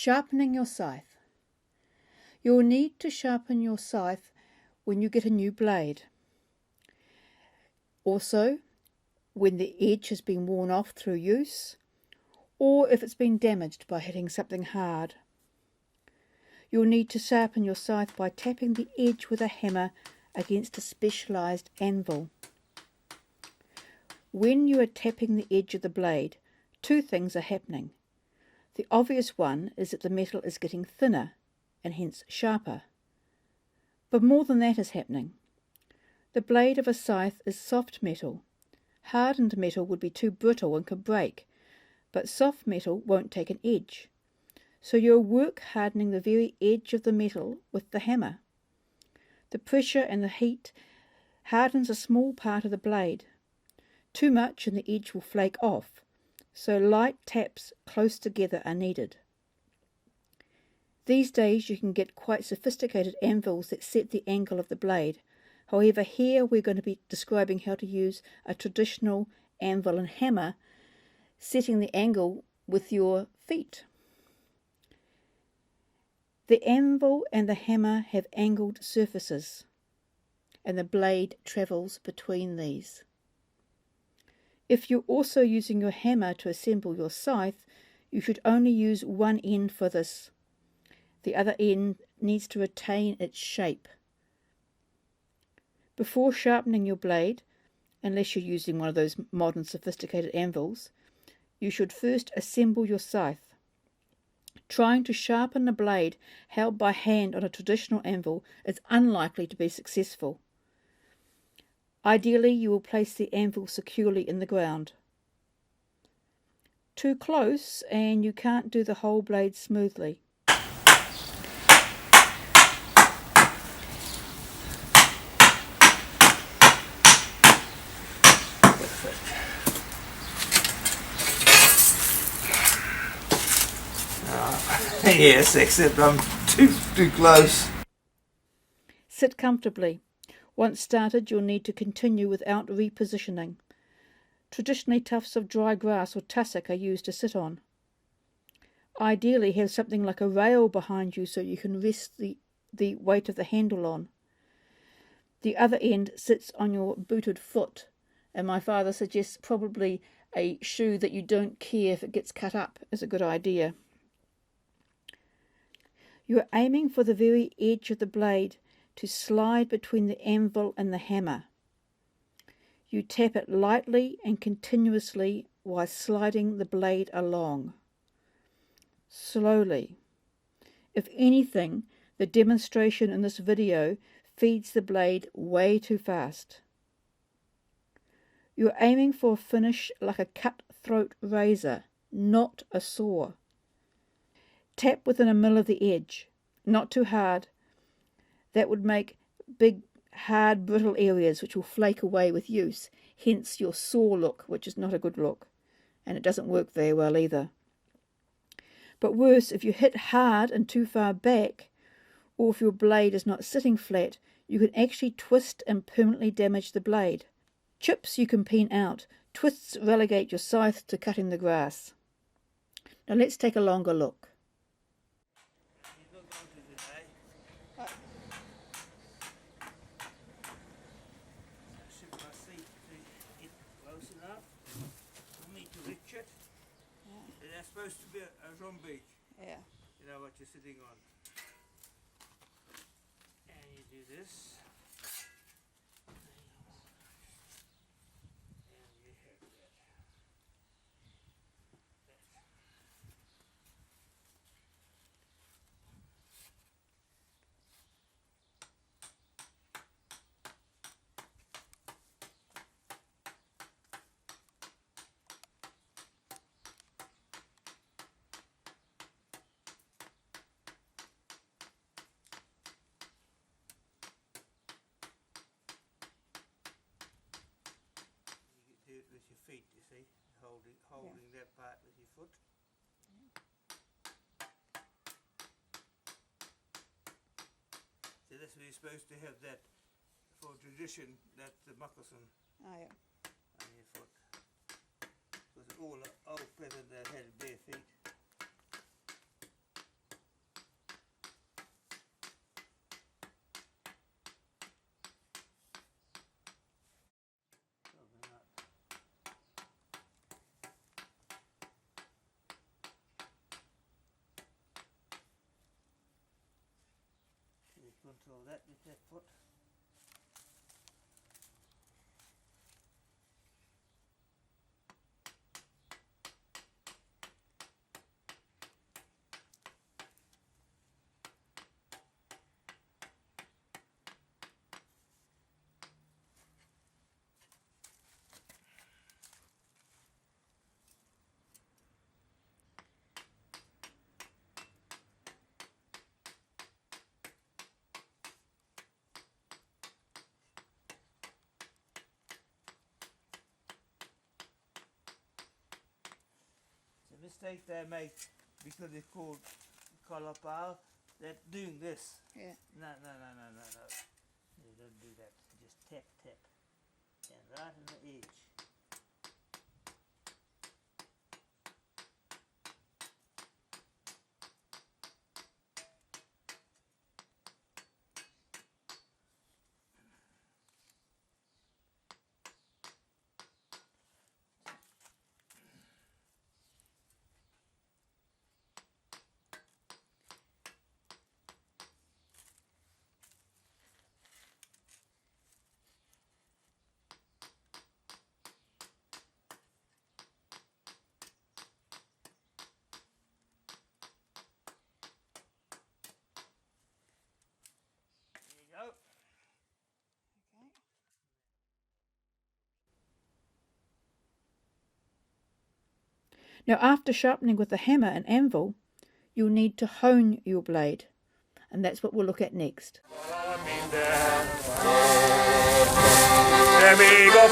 Sharpening your scythe. You'll need to sharpen your scythe when you get a new blade. Also, when the edge has been worn off through use, or if it's been damaged by hitting something hard. You'll need to sharpen your scythe by tapping the edge with a hammer against a specialised anvil. When you are tapping the edge of the blade, two things are happening. The obvious one is that the metal is getting thinner and hence sharper. But more than that is happening. The blade of a scythe is soft metal. Hardened metal would be too brittle and could break, but soft metal won't take an edge. So you'll work hardening the very edge of the metal with the hammer. The pressure and the heat hardens a small part of the blade. Too much and the edge will flake off, so light taps close together are needed. These days you can get quite sophisticated anvils that set the angle of the blade. However, here we're going to be describing how to use a traditional anvil and hammer, setting the angle with your feet. The anvil and the hammer have angled surfaces, and the blade travels between these. If you're also using your hammer to assemble your scythe, you should only use one end for this. The other end needs to retain its shape. Before sharpening your blade, unless you're using one of those modern sophisticated anvils, you should first assemble your scythe. Trying to sharpen a blade held by hand on a traditional anvil is unlikely to be successful. Ideally, you will place the anvil securely in the ground. Too close and you can't do the whole blade smoothly. Yes, except I'm too close. Sit comfortably. Once started, you'll need to continue without repositioning. Traditionally, tufts of dry grass or tussock are used to sit on. Ideally, have something like a rail behind you so you can rest the weight of the handle on. The other end sits on your booted foot, and my father suggests probably a shoe that you don't care if it gets cut up is a good idea. You are aiming for the very edge of the blade to slide between the anvil and the hammer. You tap it lightly and continuously while sliding the blade along. Slowly. If anything, the demonstration in this video feeds the blade way too fast. You are aiming for a finish like a cutthroat razor, not a saw. Tap within a mil of the edge, not too hard. That would make big, hard, brittle areas which will flake away with use, hence your saw look, which is not a good look, and it doesn't work very well either. But worse, if you hit hard and too far back, or if your blade is not sitting flat, you can actually twist and permanently damage the blade. Chips you can peen out, twists relegate your scythe to cutting the grass. Now let's take a longer look. They're supposed to be a zombie. Yeah. You know what you're sitting on. And you do this. And you have that. Do it with your feet, you see, holding that part with your foot. So that's where you're supposed to have that, for tradition, that's the moccasin Oh, yeah. on your foot. Because all peasants that had bare feet. cut with that foot. Mistake they make because it's called collar power, that doing this. Yeah. No. You don't do that. Just tap. And right in the edge. There you go. Now, after sharpening with the hammer and anvil, you'll need to hone your blade, and that's what we'll look at next. Amigo